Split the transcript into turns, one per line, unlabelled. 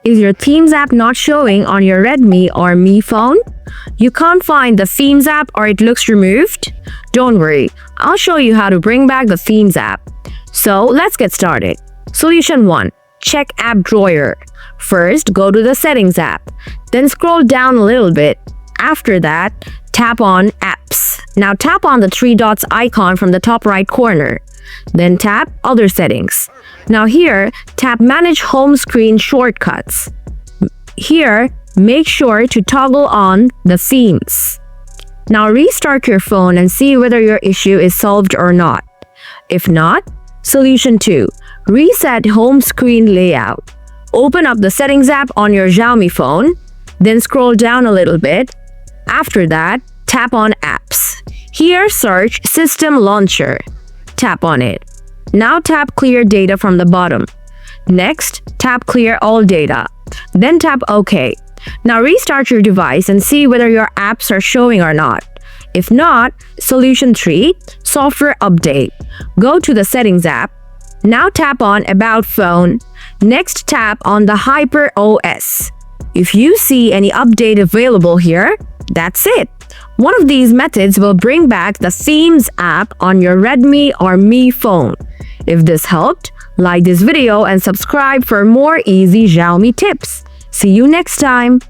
Is your Themes app not showing on your Redmi or Mi phone? You can't find the Themes app or it looks removed? Don't worry, I'll show you how to bring back the Themes app. So let's get started. Solution 1. Check App Drawer. First, go to the Settings app. Then scroll down a little bit. After that, tap on Apps. Now tap on the three dots icon from the top right corner. Then tap Other Settings. Now here, tap Manage Home Screen Shortcuts. Here, make sure to toggle on the themes. Now restart your phone and see whether your issue is solved or not. If not, Solution 2. Reset home screen layout. Open up the Settings app on your Xiaomi phone, then scroll down a little bit. After that, tap on Apps. Here, search System Launcher. Tap on it. Now tap Clear Data from the bottom. Next, tap Clear All Data. Then tap OK. Now restart your device and see whether your apps are showing or not. If not, Solution 3. Software Update. Go to the Settings app. Now tap on About Phone. Next, tap on the HyperOS. If you see any update available here, that's it. One of these methods will bring back the Themes app on your Redmi or Mi phone. If this helped, like this video and subscribe for more easy Xiaomi tips. See you next time.